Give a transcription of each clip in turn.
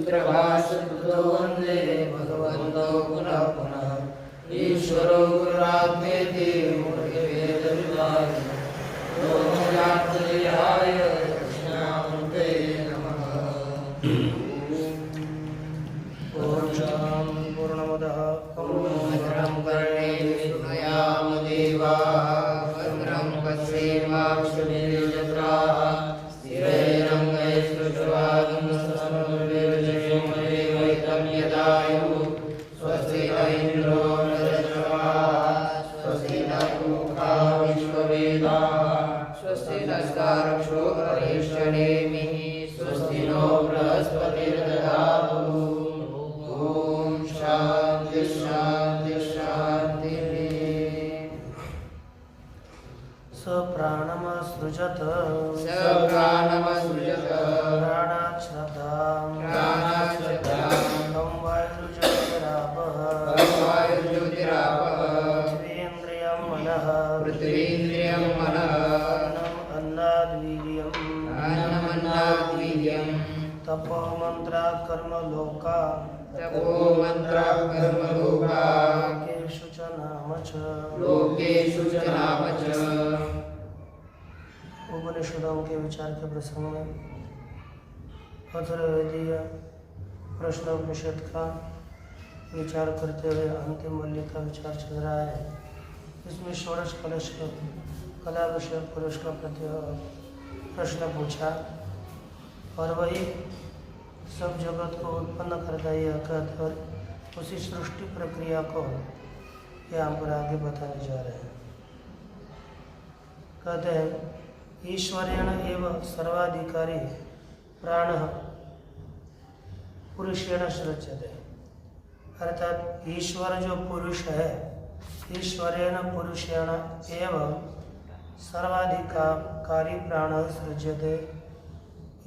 सूत्रभाष्यकृतो वन्दे भगवन्तो पुनः पुनः ईश्वरो गुरुरात्मेति मूर्तिभेदविभागिनः व्योमव्याप्तदेहाय दक्षिणामूर्तये नमः। ॐ पूर्णमदः भद्रं कर्णेभिः शृणुयाम देवाः भद्रं पश्येमाक्षभिर्यजत्राः स्थिरैरङ्गैस्तुष्टुवागुंसस्तनूर्भिर्यजयेमदेवैतं यदायुः स्वस्ति न इन्द्रो नरश्रवाः स्वस्ति न पूषा विश्ववेदाः स्वस्ति नस्तार्क्ष्यो अरिष्टनेमिः स्वस्ति नो बृहस्पतिर्दधातु। ॐ शान्ति शान्ति शान्तिः। सप्राणमसृजत प्राणात् श्रद्धां तं वायुर्ज्योतिरापः पृथ्वीन्द्रियं मनः अन्नमन्नाद्वीर्यं तपो मंत्रा कर्म लोका लोकेषु च नाम च। उपनिषदों के विचार के प्रसंग में अथर्ववेदीय प्रश्नोपनिषद का विचार करते हुए अंतिम वल्ली का विचार चल रहा है। इसमें षोडश कलश कला विषय पुरुष का प्रश्न पूछा और वही सब जगत को उत्पन्न करता है कहते और उसी सृष्टि प्रक्रिया को यहाँ पर आगे बताने जा रहे हैं। कहते हैं ईश्वरेण एव सर्वाधिकारी प्राण पुरुषेण सृज्यते, अर्थात ईश्वर जो पुरुष है ईश्वरेण पुरुषेण एव सर्वाधिकारी प्राण सृज्यते।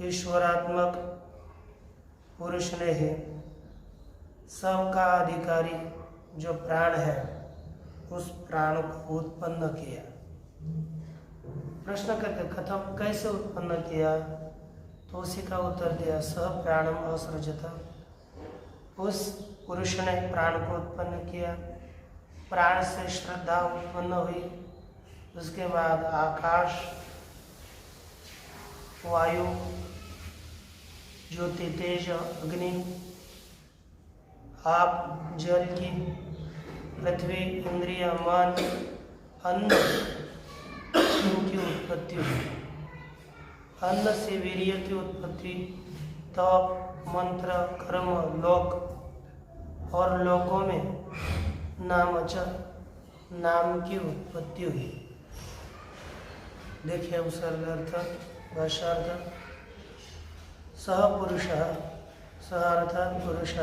ईश्वरात्मक पुरुष ने ही सबका अधिकारी जो प्राण है उस प्राण को उत्पन्न किया। प्रश्न करके कथम कैसे उत्पन्न किया तो उसी का उत्तर दिया सह प्राणम असृजत। उस पुरुष ने प्राण को उत्पन्न किया, प्राण से श्रद्धा उत्पन्न हुई, उसके बाद आकाश, वायु, ज्योति, तेज, अग्नि, आप, जल की, पृथ्वी, इंद्रिय, मन, अन्न, इनकी उत्पत्ति हुई। अन्न से वीर्य की उत्पत्ति, तप, मंत्र, कर्म, लोक और लोकों में नामच नाम की उत्पत्ति हुई। देखिए उपसर्ग अर्थ भाषार्थ सह पुरुष सह अर्थात पुरुष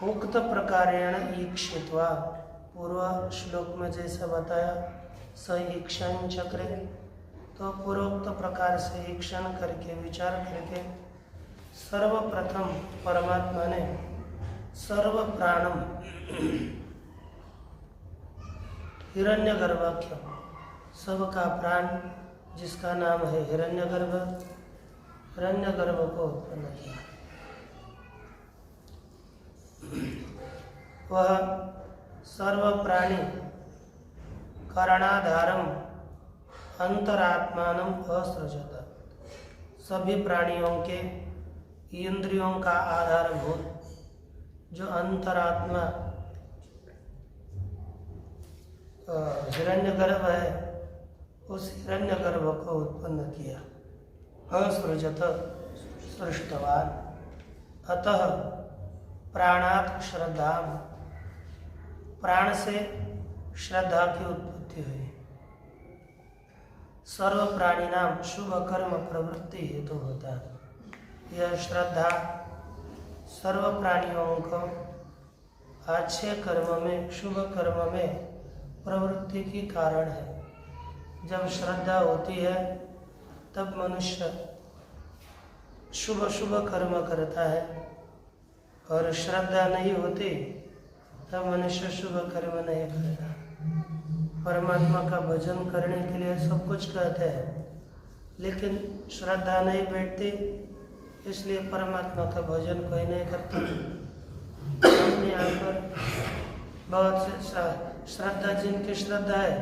उक्त प्रकारेण ईक्षित्वा, पूर्व श्लोक में जैसा बताया स ईक्षण चक्रे, तो पूर्वोक्त प्रकार से ईक्षण करके विचार करके सर्वप्रथम परमात्मा ने सर्व प्राणम हिरण्यगर्भाख्य सबका प्राण जिसका नाम है हिरण्यगर्भ, हिरण्यगर्भ को उत्पन्न किया। वह सर्व प्राणी करणाधारम अंतरात्मानम असृजत, सभी प्राणियों के इंद्रियों का आधारभूत जो अंतरात्मा हिरण्यगर्भ है उस हिरण्यगर्भ को उत्पन्न किया। असृजत सृष्टवान, अतः प्राणात् श्रद्धा, प्राण से श्रद्धा की उत्पत्ति हुई। सर्व प्राणी नाम शुभ कर्म प्रवृत्ति हेतु होता है। यह श्रद्धा सर्व प्राणियों को अच्छे कर्म में, शुभ कर्म में प्रवृत्ति की कारण है। जब श्रद्धा होती है तब मनुष्य शुभ शुभ कर्म करता है, और श्रद्धा नहीं होती तब मनुष्य शुभ कर्म नहीं करेगा। परमात्मा का भजन करने के लिए सब कुछ कहते हैं, लेकिन श्रद्धा नहीं बैठती इसलिए परमात्मा का भजन कोई नहीं करता। हमने यहाँ पर बहुत से श्रद्धा, जिनकी श्रद्धा है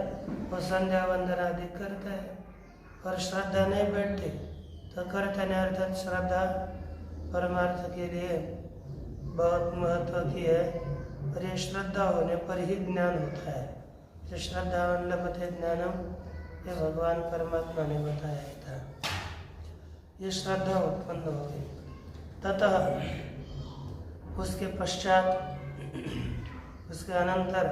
वो संध्या वंदन आदि करते हैं, और श्रद्धा नहीं बैठते तो करते नहीं। अर्थात श्रद्धा परमार्थ के लिए बहुत महत्व की है, और ये श्रद्धा होने पर ही ज्ञान होता है। जो श्रद्धावान लभते ज्ञानम, ये भगवान परमात्मा ने बताया था। ये श्रद्धा उत्पन्न हो गई, ततः उसके पश्चात, उसके अनंतर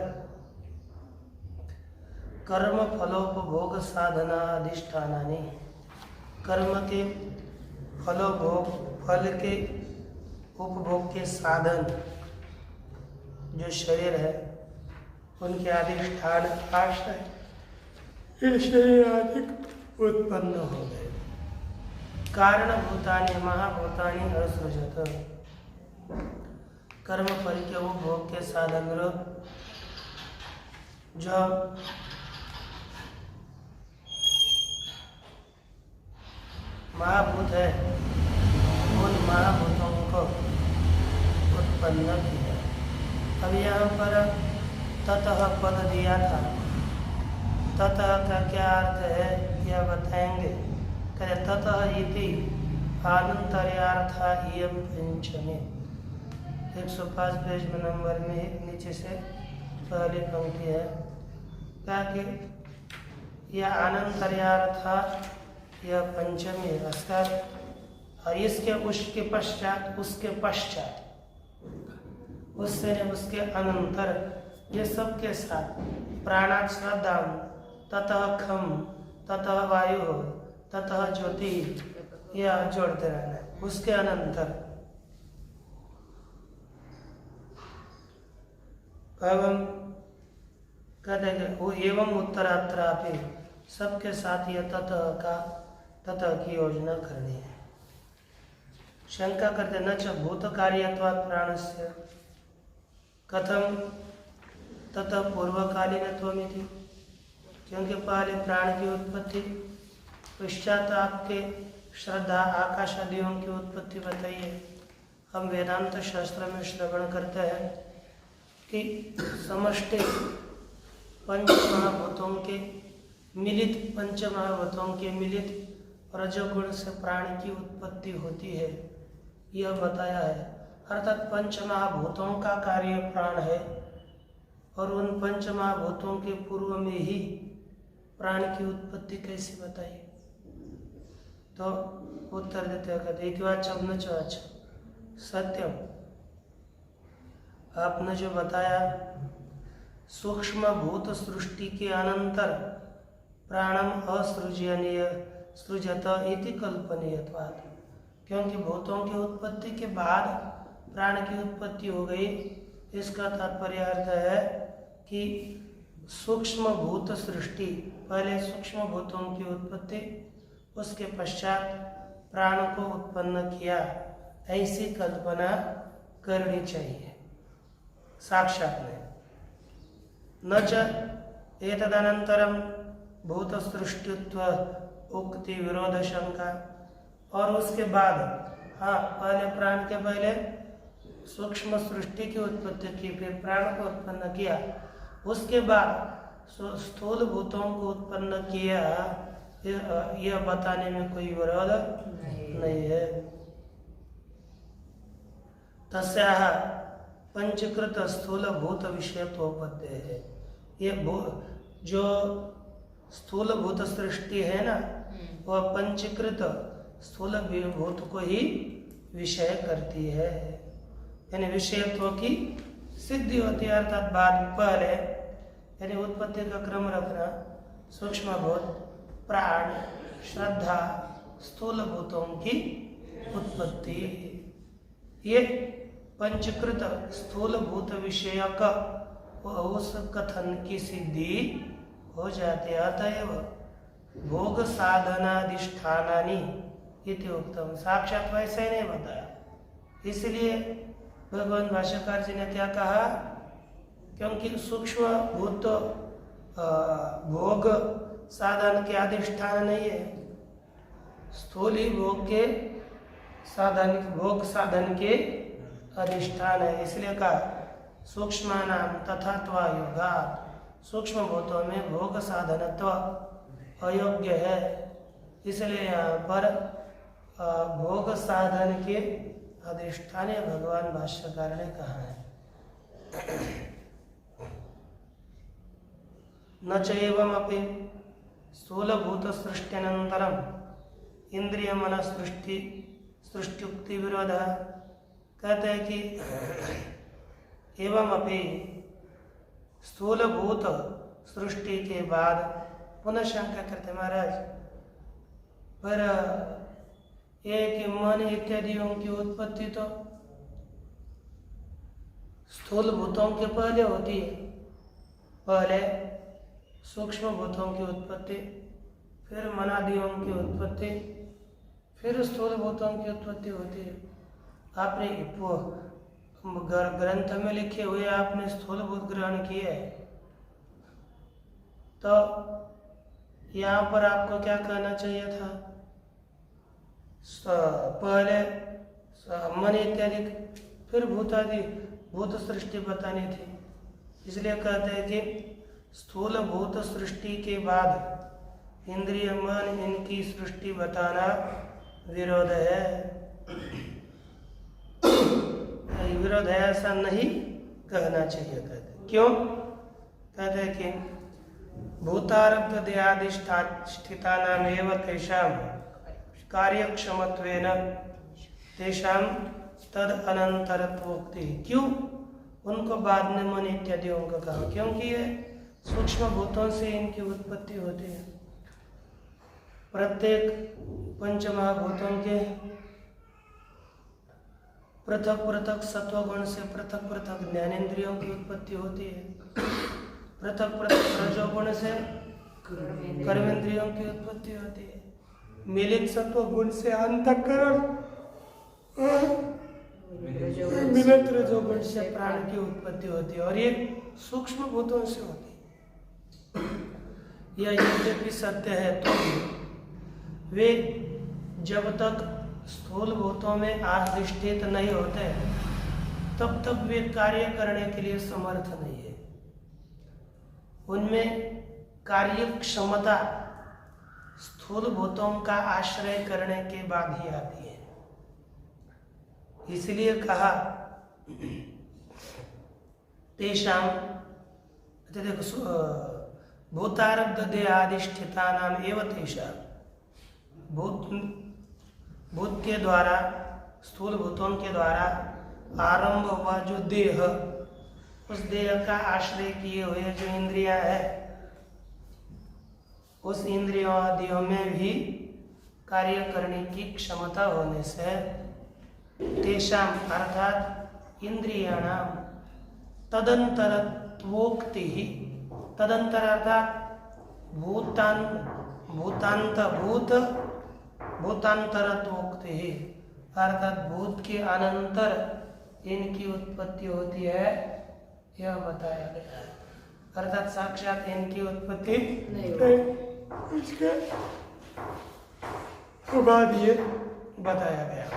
कर्म फलोपभोग साधना अधिष्ठानानि, कर्म के फलोभोग, फल के उपभोग के साधन जो शरीर है उनके अधिष्ठान आश्रय, ये शरीर आदि उत्पन्न हो गए। कारणभूतानि महाभूतानि असृजत, कर्म फल के उपभोग के साधन रूप जो महाभूत है, उन महाभूतों को उत्पन्न किया। अब यहाँ पर ततः पद दिया था, ततः का क्या अर्थ है यह बताएंगे। कहते ततः इति आनंतर्यार्था इयं पंचमी, 105 पेज में नंबर में नीचे से पहली पंक्ति है। क्या कि यह आनंतर्यार्था, यह पंचमी अस्कार, और इसके उसके पश्चात, उसके पश्चात, उससे उसके अनंतर, ये सबके साथ प्राणात् श्रद्धा, ततः खम, ततः वायु, ततः ज्योति, यह जोड़ते रहना है। उसके अनंतर एवं कहते हैं वो एवं उत्तरात्रापि, सबके साथ यह ततः का, ततः की योजना करनी है। शंका करते न च भूत कार्यत्वात् प्राणस्य कथम ततः पूर्वकालीनत्वमिति, क्योंकि पहले प्राण की उत्पत्ति, पश्चात आपके श्रद्धा आकाश आदियों की उत्पत्ति बताइए। हम वेदांत शास्त्र में श्रवण करते हैं कि समष्टि पंच महाभूतों के मिलित, पंच महाभूतों के मिलित रजोगुण से प्राण की उत्पत्ति होती है, यह बताया है। अर्थात पंच महाभूतों का कार्य प्राण है, और उन पंच महाभूतों के पूर्व में ही प्राण की उत्पत्ति कैसे बताई। तो उत्तर देते कहते इतिवाचम न च सत्यम, आपने जो बताया सूक्ष्म भूत सृष्टि के अनंतर प्राणम असृजनीय सृजत इति कल्पनीयत्वात्, क्योंकि भूतों की उत्पत्ति के बाद प्राण की उत्पत्ति हो गई। इसका तात्पर्य अर्थ है कि सूक्ष्म भूत सृष्टि, पहले सूक्ष्म भूतों की उत्पत्ति, उसके पश्चात प्राण को उत्पन्न किया, ऐसी कल्पना करनी चाहिए साक्षात में। न च एतदनंतरम भूत सृष्टित्व उक्ति विरोध शंका, और उसके बाद, हाँ पहले प्राण के पहले सूक्ष्म सृष्टि की उत्पत्ति की, फिर प्राण को उत्पन्न किया, उसके बाद स्थूल भूतों को उत्पन्न किया, यह बताने में कोई विरोध नहीं है। तस्याः पंचकृत स्थूल भूत विषयत्वोपत्ति है। ये जो स्थूल भूत सृष्टि है ना, वह पंचकृत स्थूल भूत को ही विषय करती है, यानी विषयत्व की सिद्धि होती है। अर्थात बाद पहले, यानी उत्पत्ति का क्रम रखना, सूक्ष्म भूत, प्राण, श्रद्धा, स्थूल भूतों की उत्पत्ति, ये पंचकृत स्थूल भूत विषयक उस कथन की सिद्धि हो जाती है। अतएव भोग साधनाधिष्ठानानि इति उक्तम, साक्षात वैसे ही नहीं बताया। इसलिए भगवान भाष्यकार जी ने क्या कहा, क्योंकि सूक्ष्म भूत भोग साधन के अधिष्ठान नहीं है, स्थूल ही भोग के साधन, भोग साधन के अधिष्ठान है। इसलिए कहा सूक्ष्मानाम तथा त्वायोगा, सूक्ष्म भूतों में भोग साधनत्व अयोग्य है। इसलिए यहाँ पर भोग साधन के अधिष्ठान भगवान भाष्यकार ने कहा है। न चैवमपि स्थूलभूत सृष्ट्यनन्तरम इंद्रिय मन सृष्टियुक्ति विरोध। कहते हैं कि एवं अपि स्थूलभूत सृष्टि के बाद, पुनः शंका करते महाराज, पर एक मन इत्यादियों की उत्पत्ति तो स्थूल भूतों के पहले होती है। पहले सूक्ष्म भूतों की उत्पत्ति, फिर मनादियों की उत्पत्ति, फिर स्थूल भूतों की उत्पत्ति होती है। आपने ग्रंथ में लिखे हुए आपने स्थूल भूत ग्रहण किए, तो यहाँ पर आपको क्या कहना चाहिए था? पहले मन इत्यादि, फिर भूतादि भूत सृष्टि बतानी थी। इसलिए कहते हैं कि स्थूल भूत सृष्टि के बाद इंद्रिय मन इनकी सृष्टि बताना विरोध है। विरोध है ऐसा नहीं कहना चाहिए। कहते क्यों? कहते हैं कि भूतारब्ध देहादिष्ठितानामेव तेषां कार्यक्षमत्वेन तेषां तद अनंतरत्वोक्ति। क्यों उनको बाद में मन इत्यादियों का कहा? क्योंकि ये सूक्ष्म भूतों से इनकी उत्पत्ति होती है। प्रत्येक पंचमहाभूतों के पृथक पृथक सत्वगुण से पृथक पृथक ज्ञानेन्द्रियों की उत्पत्ति होती है। पृथक पृथक रजोगुण से कर्मेंद्रियों की उत्पत्ति होती है। मिलित सत्वगुण से अंतःकरण, मिलित रजोगुण से प्राण की उत्पत्ति होती है, और ये सूक्ष्म भूतों से होती है। यह यद्यपि सत्य है तो वे जब तक स्थूल भूतों में अधिष्ठित नहीं होते तब तक वे कार्य करने के लिए समर्थ नहीं है। उनमें कार्य क्षमता स्थूल भूतों का आश्रय करने के बाद ही आती है। इसलिए कहा तेषां, देखो, भूतारब्ध देहादिष्ठितानाम एव तेषां, भूत के द्वारा, स्थूल भूतों के द्वारा आरंभ हुआ जो देह, उस देह का आश्रय किए हुए जो इंद्रियां है, उस इंद्रियों आदियों में भी कार्य करने की क्षमता होने से तेषां अर्थात इंद्रियाणाम तदंतरत्वोक्ति, तदंतर अर्थात भूतांतरत्वोक्ति, अर्थात भूत के अनंतर इनकी उत्पत्ति होती है, यह बताया गया है। अर्थात साक्षात इनकी उत्पत्ति इसके बाद ये बताया गया।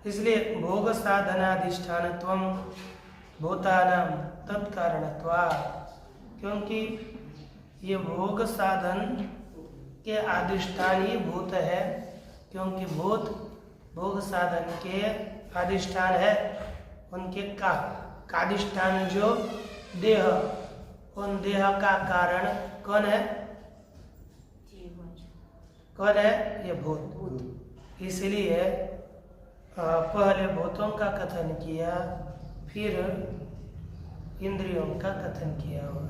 इसलिए भोग साधनाधिष्ठानत्वं भूतानां तत्कारणत्वात्, क्योंकि ये भोग साधन के अधिष्ठान ही भूत है, क्योंकि भूत भोग साधन के अधिष्ठान है। उनके का अधिष्ठान जो देह, उन देह का कारण कौन है? कौन है? ये भूत। इसलिए पहले भूतों का कथन किया, फिर इंद्रियों का कथन किया होगा।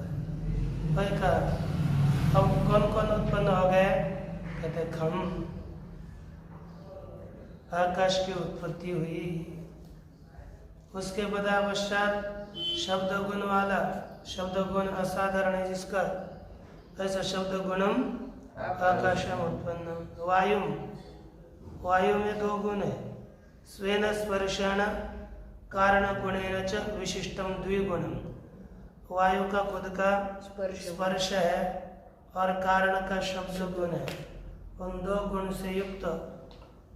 अब कौन कौन उत्पन्न हो गए? कहते खम, आकाश की उत्पत्ति हुई। उसके पश्चात शब्द गुण वाला, शब्द गुण असाधारण है जिसका, ऐसा शब्द गुणम आकाशम उत्पन्न। वायु में दो गुण है, स्वेन स्पर्शेण कारण गुणेन च विशिष्टम द्विगुणम। वायु का खुद का स्पर्श है और कारण का शब्द गुण है। उन 2 गुण से युक्त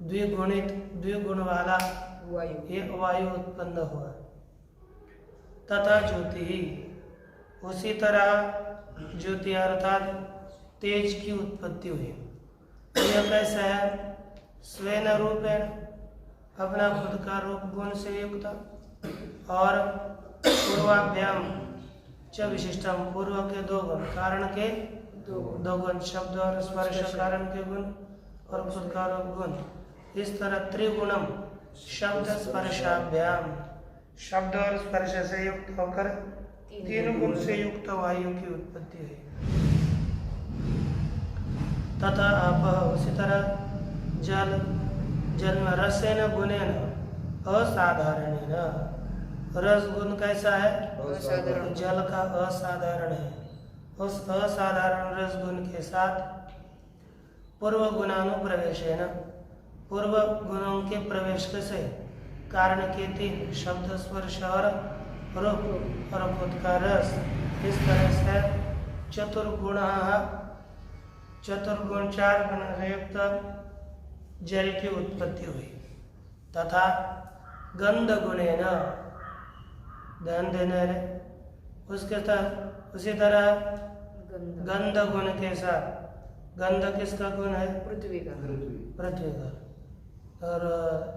द्विगुण वाला एक वायु उत्पन्न हुआ। तथा ज्योति ही, उसी तरह ज्योति अर्थात तेज की उत्पत्ति हुई। यह कैसा है? स्वेन रूपेण, अपना खुद का रूप गुण से युक्त, और पूर्वाभ्याम च विशिष्टम, पूर्व के 2 गुण, कारण के 2 गुण, शब्द और स्पर्श कारण के गुण और खुद का रूप गुण। इस तरह त्रिगुणम शब्द स्पर्शाभ्याम, शब्द और स्पर्श से युक्त होकर 3 गुण से युक्त वायु की उत्पत्ति हुई। तथा आप, उसी तरह जल में रसेन गुणेन असाधारणेन, रस गुण कैसा है? जल का असाधारण है। उस असाधारण रस गुण के साथ पूर्व गुणानुप्रवेशेन, पूर्व गुणों के प्रवेश से कारण के 3 शब्द स्पर्श और रूप और खुद का रस, इस तरह से चतुर्गुण 4 गुण से युक्त जल की उत्पत्ति हुई। तथा गंध गुणेन, ध्यान देना है, उसी तरह गंध गुण के साथ, गंध किसका गुण है? पृथ्वी का। और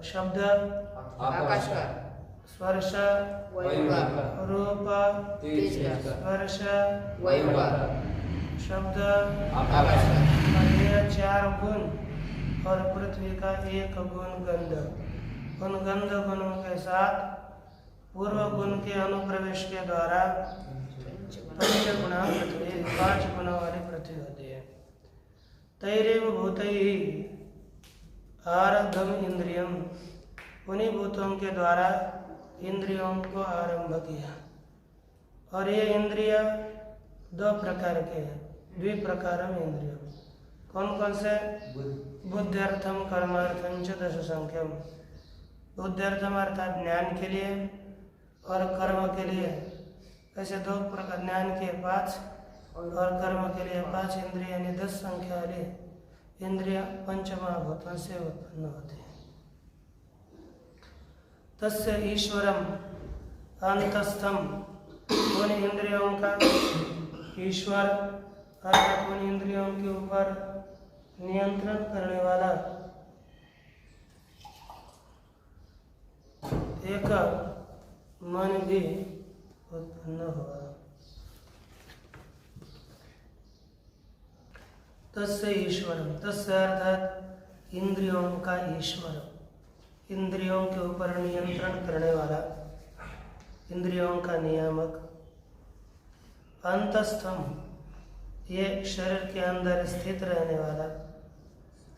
शब्द आकाश का, स्पर्श वायु का, रूप तेज का, स्पर्श वायु का, शब्द आकाश का, ये 4 गुण और पृथ्वी का 1 गुण गंध। उन गंध गुणों के साथ पूर्व गुण के अनुप्रवेश के द्वारा 5 गुणा पृथ्वी, 5 गुणों वाली पृथ्वी होती है। तैरेव भूतैहि आरब्धम इंद्रियम, उन्हीं भूतों के द्वारा इंद्रियों को आरंभ किया। और ये इंद्रिय 2 प्रकार के हैं, द्विप्रकारम इंद्रिय। कौन कौन से? बुद्ध्यर्थम कर्मार्थम च 10 संख्यम। बुद्ध्यर्थम अर्थात ज्ञान के लिए और कर्म के लिए, ऐसे 2 प्रकार, ज्ञान के 5 और कर्म के लिए 5 इंद्रिय, यानी 10 संख्या वाली इंद्रिय पंचमहाभूतों से उत्पन्न होते हैं। तस्य ईश्वरम अंतस्थम, उन इंद्रियों का ईश्वर अर्थात उन इंद्रियों के ऊपर नियंत्रण करने वाला एक मन भी उत्पन्न हुआ। तस्य ईश्वरम, तस्य अर्थात इंद्रियों का ईश्वर, इंद्रियों के ऊपर नियंत्रण करने वाला, इंद्रियों का नियामक। अंतस्थम, ये शरीर के अंदर स्थित रहने वाला।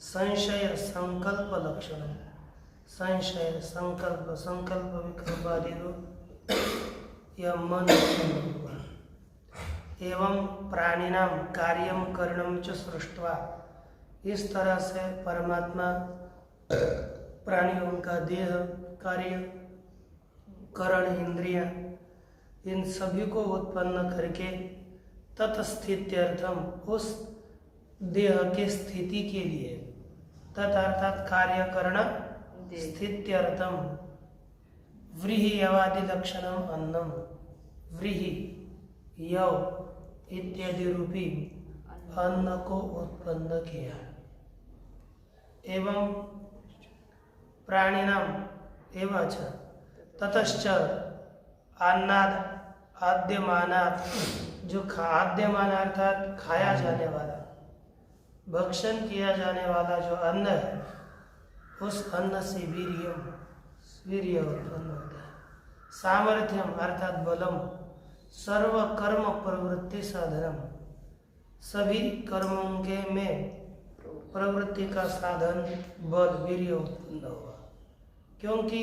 संशय संकल्प लक्षण, संशय संकल्प विकल्प आदि रूप यह मन हुआ। एवं प्राणिनाम कार्यम करणम च सृष्ट्वा, इस तरह से परमात्मा प्राणियों का देह, कार्य, करण, इंद्रिय, इन सभी को उत्पन्न करके तत्स्थित्यर्थम, उस देह के स्थिति के लिए, तत् अर्थात कार्य करण, स्थित्यर्थम, व्रीहि यवादि लक्षणम अन्नम, व्रीहि यव इत्यादि रूपी अन्न को उत्पन्न किया। एवं प्राणिनाम एवं ततश्च अन्नाद आद्यमानात्, जो आद्यमान अर्थात खाया जाने वाला, भक्षण किया जाने वाला जो अन्न है, उस अन्न से वीर्य उत्पन्न होता है। सामर्थ्यम अर्थात बलम, सर्व कर्म प्रवृत्ति साधनम, सभी कर्मों के में प्रवृत्ति का साधन बल, वीर्य उत्पन्न हुआ। क्योंकि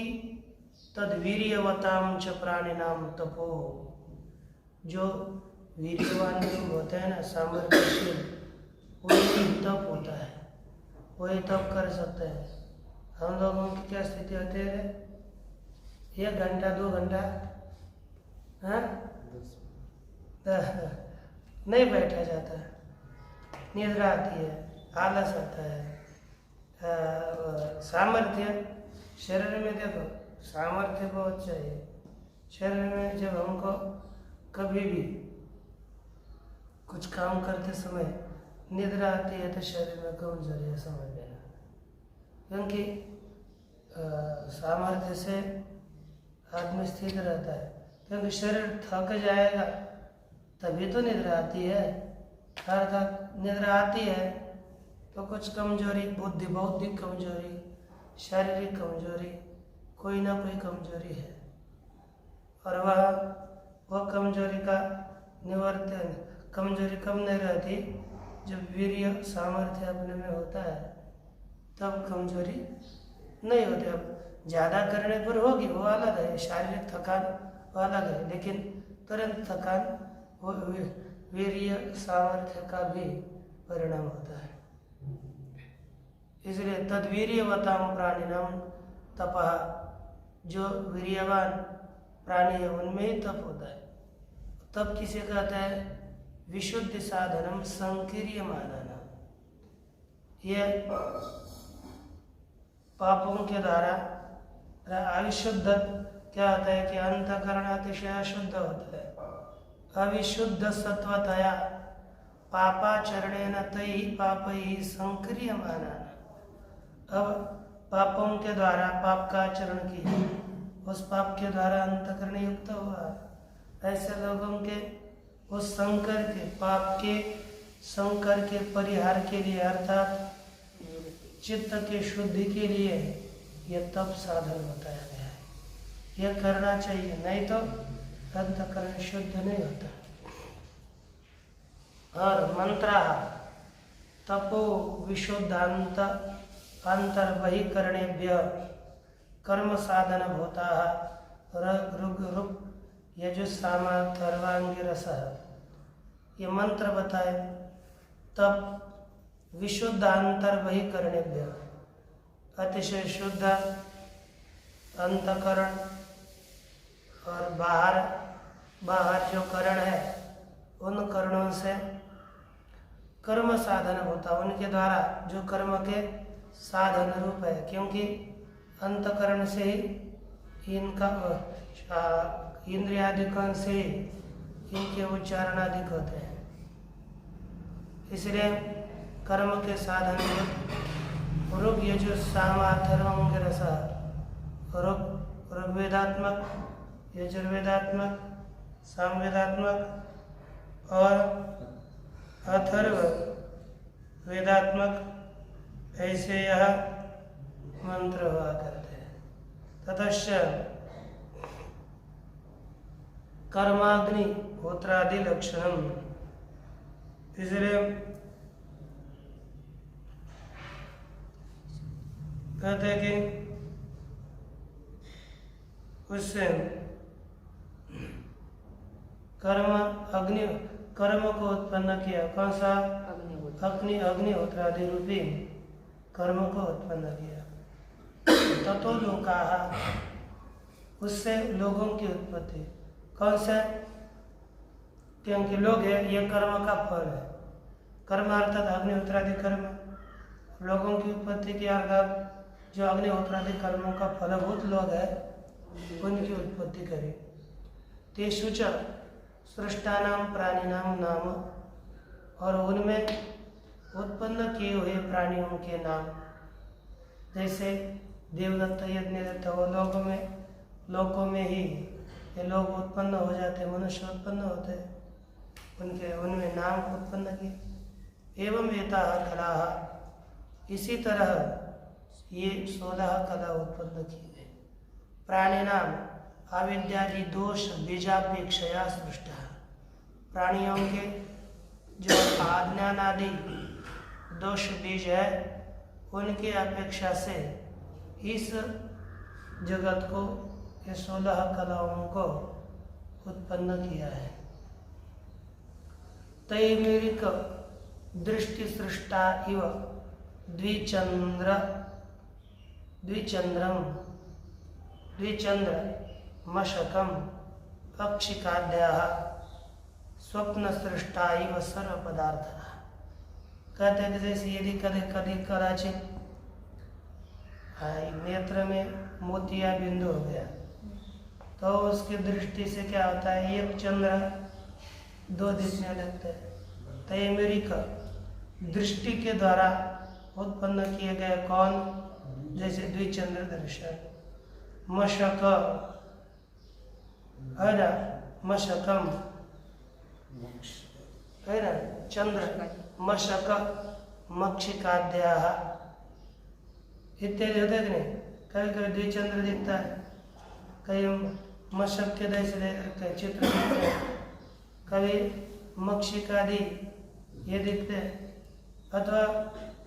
तद वीर्यवताम च प्राणिनाम तपो, जो वीर्यवान लोग होते हैं ना, सामर्थ्यशील, वही तप होता है, वही तप कर सकते हैं। हम लोगों की क्या स्थिति होती है? 1 घंटा 2 घंटा नहीं बैठा जाता है, निद्रा आती है, आलस आता है। सामर्थ्य, शरीर में देखो सामर्थ्य बहुत चाहिए। शरीर में जब हमको कभी भी कुछ काम करते समय निद्रा आती है तो शरीर में कमजोरी है, समझ लेना। क्योंकि सामर्थ्य से आदमी स्थिर रहता है, क्योंकि शरीर थक जाएगा तभी तो निद्रा आती है। अर्थात निद्रा आती है तो कुछ कमजोरी, बौद्धिक कमजोरी, शारीरिक कमजोरी, कोई ना कोई कमजोरी है, और वह कमजोरी का निवर्तन, कमजोरी कम नहीं रहती जब वीर्य सामर्थ्य अपने में होता है, तब कमजोरी नहीं होती। अब ज़्यादा करने पर होगी वो अलग है, शारीरिक थकान वो अलग है, लेकिन तुरंत थकान वो वीर्य सामर्थ्य का भी परिणाम होता है। इसलिए तद्वीर्यवताम प्राणिनाम तपः, जो वीर्यवान प्राणी है उनमें ही तप होता है। तप किसे कहते हैं? विशुद्ध साधनम संकीर्यमानम। ये पापों के द्वारा अविशुद्ध क्या होता है कि अंतःकरण अतिशय अशुद्ध होता है। अविशुद्ध सत्वतया पापाचरणेन तैः पापैः संक्रियमाना। अब पापों के द्वारा पाप का आचरण किया, उस पाप के द्वारा अंतःकरण युक्त हुआ, ऐसे लोगों के उस संकर के पाप के संकर के परिहार के लिए अर्थात चित्त के शुद्धि के लिए यह तप साधन बताया गया है। यह करना चाहिए, नहीं तो अंतःकरण शुद्ध नहीं होता। और मंत्र तपो विशुद्धांत अंतर्बहिकरणेभ्य कर्म साधन भूता ऋग रुक यजुस्साम सर्वांगिरस। ये मंत्र बताए तब विशुद्ध अंतर्बहिकरणेभ्य, अतिशय शुद्ध अंतकरण और बाहर जो करण है उन करणों से कर्म साधन होता, उनके द्वारा जो कर्म के साधन रूप है, क्योंकि अंतकरण से ही इनका इंद्रियादिकों से इनके उच्चारण अधिक होते हैं। इसलिए कर्म के साधन ऋग यजुस्साम अथर्वंगिरस, ऋग्वेदात्मक, यजुर्वेदात्मक, सामवेदात्मक और अथर्व वेदात्मक, ऐसे यह मंत्र हुआ करते हैं। ततश्च कर्माग्नि होत्रादि लक्षणम। इसलिए कहते हैं कि उससे कर्म को उत्पन्न किया। कौन सा? अग्निहोत्रादि रूपी कर्म को उत्पन्न किया। ततो लोकाः, उससे लोगों की उत्पत्ति। कौन से? क्योंकि लोग है, ये कर्म का फल है। कर्म अर्थात अग्निहोत्रादि कर्म, लोगों की उत्पत्ति के अर्थात जो अग्निहोत्रादि कर्मों का फलभूत लोग है उनकी उत्पत्ति करे। तेषु च सृष्टानाम प्राणिनाम नाम, और उनमें उत्पन्न किए हुए प्राणियों के नाम, जैसे देवदत्त यज्ञदत्त, वो लोगों में ही ये लोग उत्पन्न हो जाते, मनुष्य उत्पन्न होते, उनमें नाम उत्पन्न किए। एवं एताः कलाः, इसी तरह ये 16 कला उत्पन्न की गई। प्राणिनाम अविद्यादि दोष बीजापेक्षया सृष्टा, प्राणियों के जो अज्ञान आदि दोष बीज है उनकी अपेक्षा से इस जगत को, ये 16 कलाओं को उत्पन्न किया है। तैमेरिक दृष्टि सृष्टा इव द्विचंद्र मशकम अक्षिकाद्याः स्वप्न सृष्टा इव सर्व पदार्थ। कहते हैं कि जैसे यदि कभी कभी कदाचित नेत्र में मोतिया बिंदु हो गया तो उसकी दृष्टि से क्या होता है, एक चंद्र दो दिखने लगते हैं। तो ये मेरी दृष्टि के द्वारा उत्पन्न किए गए कौन, जैसे द्विचंद्र दर्शन, मशक है ना, मशकम है ना, चंद्र मशक मक्षिकाद्या इत्यादि होते कि नहीं। कभी कभी द्विचंद्र दिखता है, कभी मशक के जैसे चित्र दिखते हैं, कभी मक्षिकादि ये दिखते हैं, अथवा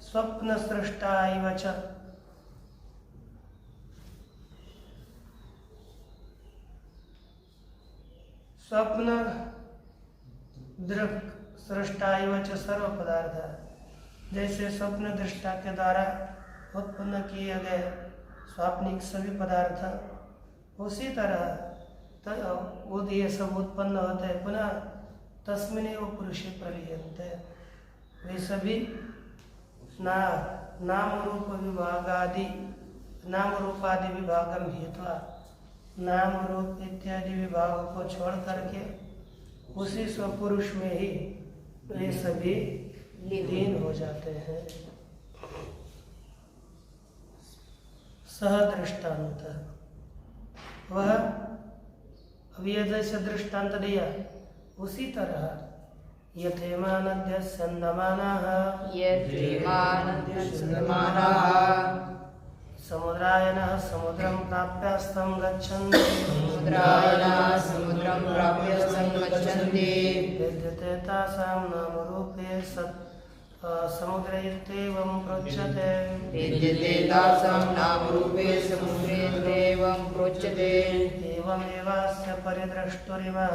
स्वप्न सृष्टा इवच, स्वप्न दृक् सृष्टा इवच सर्व पदार्थ, जैसे स्वप्न दृष्टा के द्वारा उत्पन्न किए गए स्वाप्निक सभी पदार्थ, उसी तरह ये सब उत्पन्न होते हैं पुनः तस्मिन्नेव पुरुषे प्रलीयन्ते। वे सभी नाम रूप विभागादि, नाम रूपादि विभागम हेत्वा, नाम रूप इत्यादि विभाग को छोड़ करके उसी स्वपुरुष में ही वे सभी लीन हो जाते हैं। सह दृष्टांत, वह अभी जैसे दृष्टांत दिया उसी तरह यथेमानद्य संदमानाः समुद्रायनः समुद्रं प्राप्यास्तं गच्छन्ति विद्यते तासां नामरूपे समुद्र इत्येवं प्रोच्यते। एवमेवास्य परिदृष्टुरिमः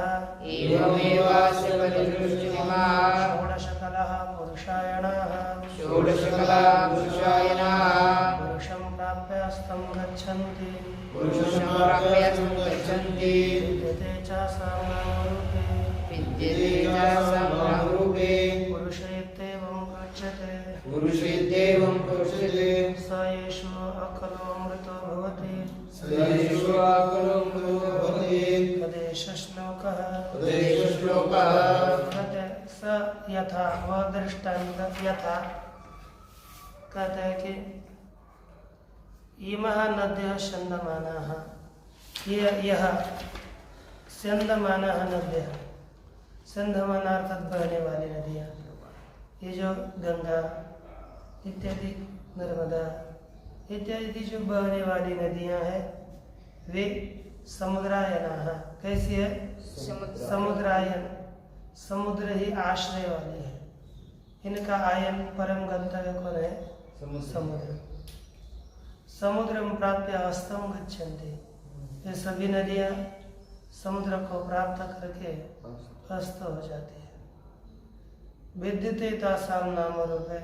षोडशकलः पुरुषायणाः पुरुषं प्राप्यास्तं गच्छन्ति विद्यते चासां नामरूपे पुरुष इत्येवं प्रोच्यते। स येषु अखलो अमृतो भवति तदेष श्लोकः। स यथा, वह दृष्टांत यथा कहते हैं कि इमः नद्यः स्यन्दमानाः, यह स्यन्दमानाः नद्यः, स्यन्दमान अर्थात बहने वाली नदियाँ, ये जो गंगा इत्यादि, नर्मदा इत्यादि जो बहने वाली नदियाँ हैं वे समुद्रायनाः, कैसी है, समुद्रायन, समुद्र ही आश्रय वाली है, इनका आयन परम गंतव्य कौन है, समुद्र। समुद्रम प्राप्य अस्तम गच्छन्ति, ये सभी नदियाँ समुद्र को प्राप्त करके अस्त हो जाती है। विद्यते तासां नाम रूपे,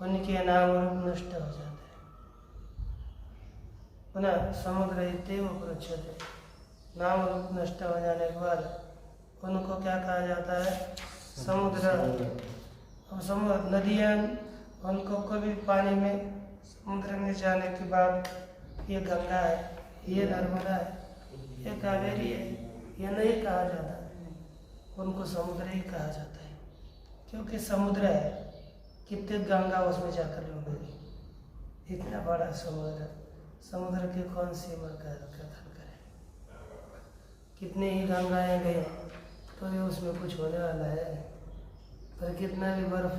उनके नाम रूप नष्ट हो जाते हैं। पुनः समुद्र इत्येव प्रोच्यते, नाम रूप नष्ट हो जाने के बाद उनको क्या कहा जाता है, समुद्र। अब समुद्र नदियाँ, उनको कभी पानी में समुद्र में जाने के बाद ये गंगा है, ये नर्मदा है, ये कावेरी है, ये नहीं कहा जाता, उनको समुद्र ही कहा जाता है, क्योंकि समुद्र है, कितने गंगा उसमें जाकर डूबेगी, इतना बड़ा समुद्र, समुद्र की कौन सीमा का कथन करें। कितने ही गंगाएं गए तो ये उसमें कुछ होने वाला है, पर कितना भी बर्फ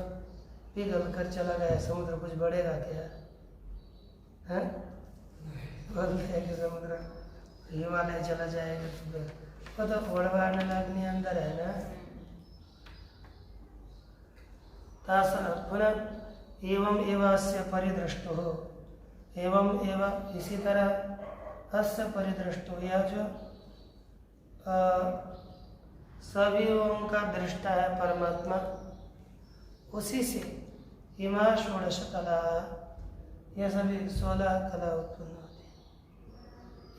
पिघल कर चला गया, समुद्र कुछ बढ़ेगा क्या है? बोलते हैं कि समुद्र हिमालय चला जाएगा तो ओढ़वाने लगने अंदर है ना। पुनः एवं एवास्य परिदृष्टो हो, एवं एवं इसी तरह अस्य परिदृष्टो, यह जो सभी का दृष्टा है परमात्मा, उसी से इमा षोडश कला, यह सभी 16 कला उत्पन्न होती है।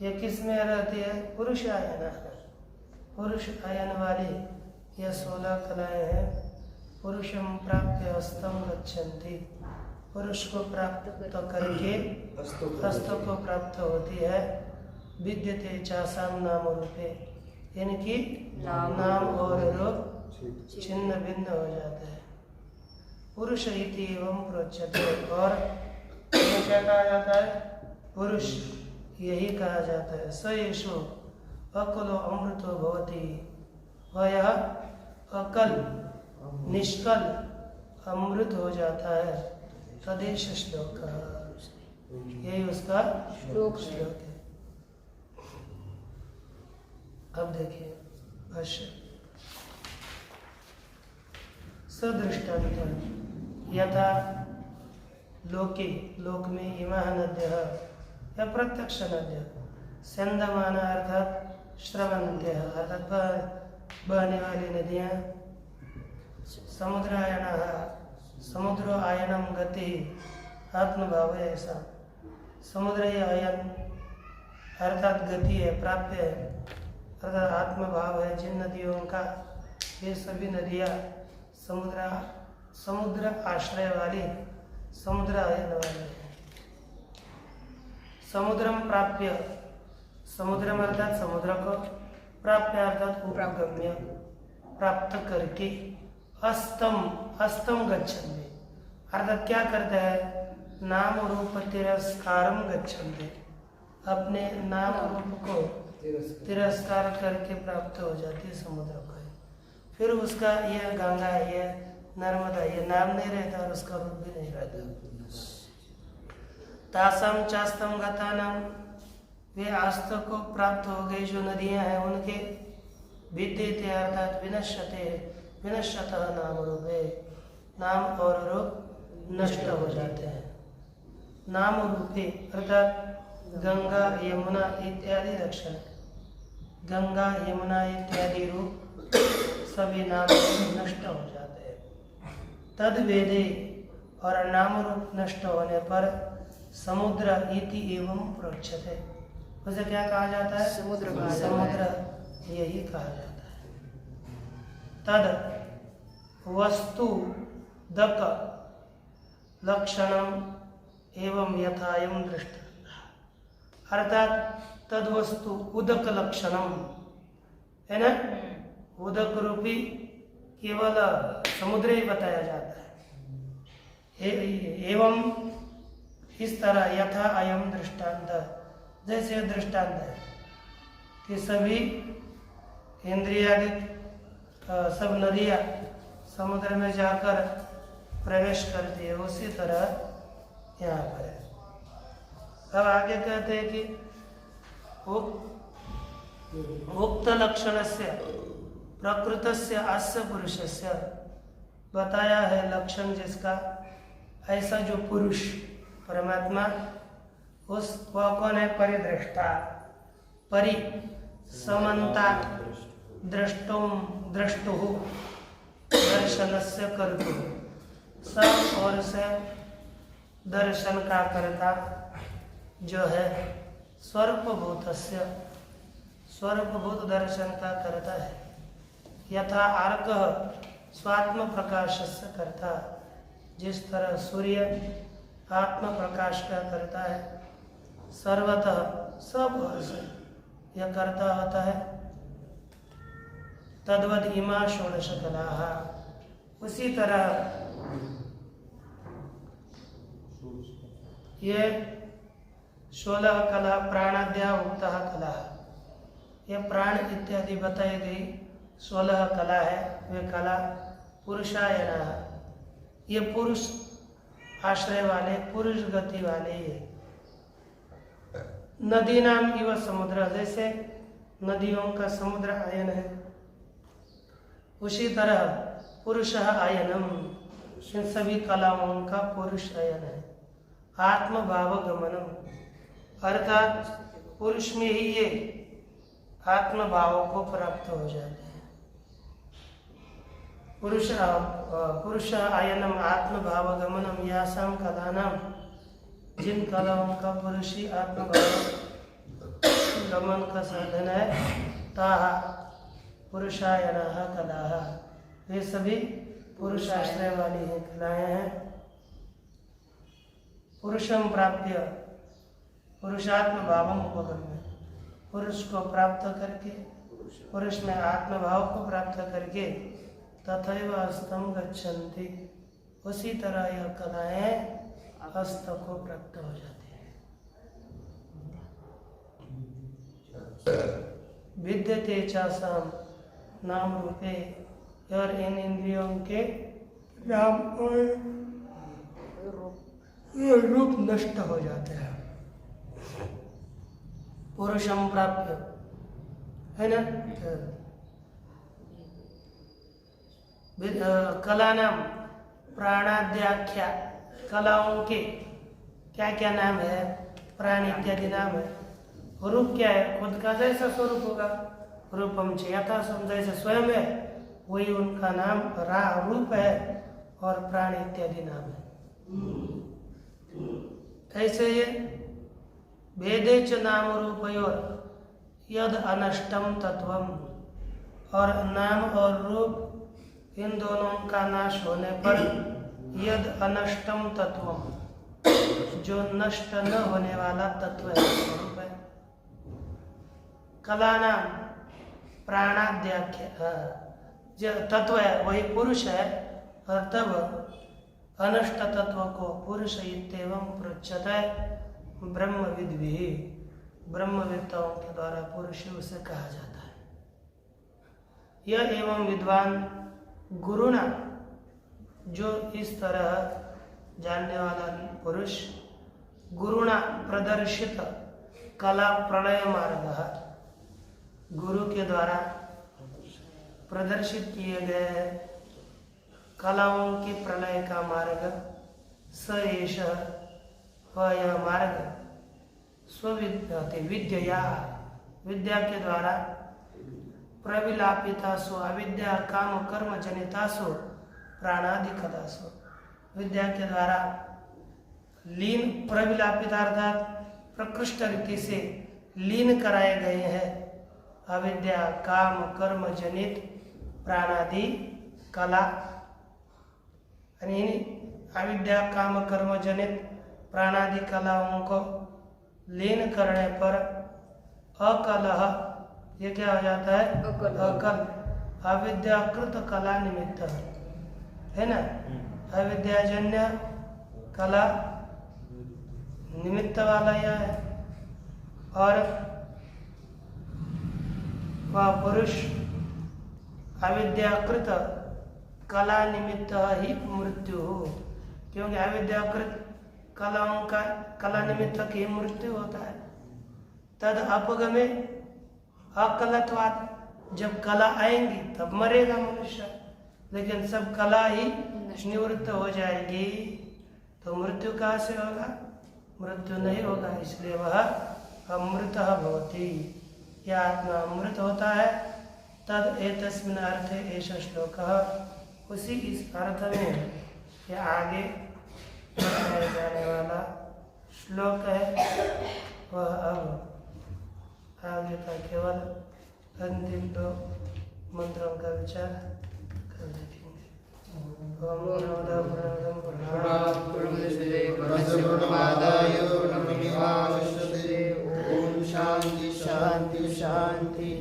यह किस में रहती है, पुरुष आयन, पुरुष आयन वाली यह 16 कलाएं हैं पुरुषम प्राप्य हस्तम गच्छन्ति, पुरुष को प्राप्त करके हस्त को प्राप्त होती है। विद्यते चासाम नाम रूपे, इनकी नाम और रूप छिन्न भिन्न हो जाते हैं। पुरुष इति एवं प्रोच्यते, और यह क्या कहा जाता है? पुरुष यही कहा जाता है। स येषु अकुलो अमृतो भवति, वह यह अकल निष्कल अमृत हो जाता है। तदेश श्लोक, यही उसका श्लोक है। अब देखिए भाष्य। सदृष्टान्त यथा लोके, लोक में इमाः नद्यः, या प्रत्यक्ष नद्य, स्यन्दमान अर्थात श्रवन्त्यः, अर्थात बहने वाली नदियाँ, समुद्रायणः, समुद्र आयनम गति आत्मभाव है ऐसा। समुद्र आयन अर्थात गति है, प्राप्य है, अर्थात आत्मभाव है जिन नदियों का, ये सभी नदियाँ समुद्र आश्रय वाली, समुद्र आयन वाली है। समुद्रम प्राप्य, समुद्रम अर्थात समुद्र को, प्राप्य अर्थात उपगम्य, प्राप्त करके, अस्तम गच्छन्ति, अर्थात क्या करते हैं? नाम रूप तिरस्कारम गच्छन्ति, अपने नाम रूप को तिरस्कार करके प्राप्त हो जाती है समुद्र को। फिर उसका यह गंगा, यह नर्मदा, ये नाम नहीं रहता और उसका रूप भी नहीं रहता। तासम चास्तम गतानाम, वे आस्त को प्राप्त हो गई जो नदियां हैं उनके, विद्यते अर्थात विनश्यते, विनश्यतः नाम रूपे, नाम और रूप नष्ट हो जाते हैं। नाम रूपे अर्थात गंगा यमुना इत्यादि लक्षण, गंगा यमुना इत्यादि रूप सभी नाम नष्ट हो जाते हैं। तद वेदे, और नाम रूप नष्ट होने पर समुद्र इति एवं प्रोच्यते, उसे क्या कहा जाता है? समुद्र, यही कहा जाता है। तद वस्तु दक लक्षणम एवं यथायम दृष्ट, अर्थात तद वस्तु उदक लक्षणम है ना, उदक रूपी केवल समुद्र ही बताया जाता है। एवं इस तरह, यथा अयम दृष्टांत, जैसे दृष्टांत है कि सभी इंद्रियादि सब नदियाँ समुद्र में जाकर प्रवेश करती है, उसी तरह यहाँ पर है। अब आगे कहते हैं कि उक्त लक्षणस्य प्रकृतस्य अस्य पुरुषस्य, बताया है लक्षण जिसका, ऐसा जो पुरुष परमात्मा, उस वह कौन है? परिदृष्टा, परि समन्ता द्रष्टुः दर्शनस्य कर्तुः, सब और से दर्शन का करता जो है, स्वरूपभूतस्य, स्वरूपभूत दर्शन का करता है। यथा आर्कः स्वात्म प्रकाशस्य करता, जिस तरह सूर्य आत्म प्रकाश का करता है, सर्वतः सब ओर से यह करता होता है। तद्वद इमा षोडश कलाः, उसी तरह ये 16 कला प्राणाद्या उक्तः कला, ये प्राण इत्यादि बताई गई 16 कला है। वे कला पुरुषायना, ये पुरुष आश्रय वाले, पुरुष गति वाले ये। नदी नाम इव समुद्र, जैसे नदियों का समुद्र आयन है, उसी तरह पुरुष आयनम, इन सभी कलाओं का पुरुष आयन है। आत्म भाव गमनम, अर्थात पुरुष में ही ये आत्म भाव को प्राप्त हो जाते हैं। पुरुष आयनम आत्म भाव गमनम यासाम कलानाम, जिन कलाओं का पुरुष ही आत्म भाव गमन का साधन है, ताहा पुरुषायनाः कलाः, वे सभी पुरुषाश्रय वाली हैं कलाएं हैं। पुरुषम प्राप्य पुरुषात्म भावम उपगम्य, पुरुष को प्राप्त करके, पुरुष में आत्मभाव को प्राप्त करके तथैव अस्तम गच्छन्ति, उसी तरह यह कलाएं अस्त को प्राप्त हो जाती हैं। विद्यते चासाम नाम रूपे, और इन इंद्रियों के नाम और रूप नष्ट हो जाते हैं। पुरुषम प्राप्य है ना। कला नाम प्राणाद्याख्या, कलाओं के क्या क्या नाम है, प्राण इत्यादि नाम है। रूप क्या है, खुद का जैसा स्वरूप होगा, रूपम च यथा सम, जैसे स्वयं है वही उनका नाम रूप है, और प्राण इत्यादि नाम है। ऐसे ये भेदे च नाम रूपयोर यद अनष्टम तत्वम, और नाम और रूप इन दोनों का नाश होने पर यद अनष्टम तत्वम, जो नष्ट न होने वाला तत्व है, स्वरूप है। कला नाम प्राणाद्याख्या, जो तत्व है वही पुरुष है, और तब अनष्ट तत्व को पुरुष इत्येवं पृच्छते ब्रह्मविद भी, ब्रह्मवेत्ताओं के द्वारा पुरुष उसे कहा जाता है। यह एवं विद्वान गुरुना, जो इस तरह जानने वाला पुरुष, गुरुना प्रदर्शित कला प्रलय मार्ग, गुरु के द्वारा प्रदर्शित किए गए कलाओं के प्रलय का मार्ग, स एष, वह यह मार्ग, स्वविद्यते विद्या, विद्या के द्वारा, प्रविलापितासु अविद्या काम कर्म जनितासु प्राणादि कदासु, विद्या के द्वारा लीन, प्रविलापिता अर्थात प्रकृष्ट रीति से लीन कराए गए हैं अविद्या काम कर्म जनित प्राणादि कला। अविद्या काम कर्म जनित प्राणादि कलाओं को लीन करने पर अकलह, ये क्या हो जाता है, अकल, अविद्याकृत कला निमित्त है ना, अविद्याजन्य कला निमित्त वाला यह है। और वह पुरुष अविद्याकृत कला निमित्त ही मृत्यु हो, क्योंकि अविद्याकृत कलाओं का कला निमित्त की मृत्यु होता है। तद अपगमे अकलत्वात्, जब कला आएंगी तब मरेगा मनुष्य, लेकिन सब कला ही निवृत्त हो जाएगी तो मृत्यु कहाँ से होगा, मृत्यु नहीं होगा, इसलिए वह अमृतः भवति, यह आत्मा अमृत होता है। तद एतस्मिन् अर्थे एष श्लोकः, उसी इस अर्थ में यह आगे बताया जाने वाला श्लोक है। वह अब आगे का केवल अंतिम दो मंत्रों का विचार कर देखेंगे। ओम नमो बुद्धाय। ओम शांति शांति शांति।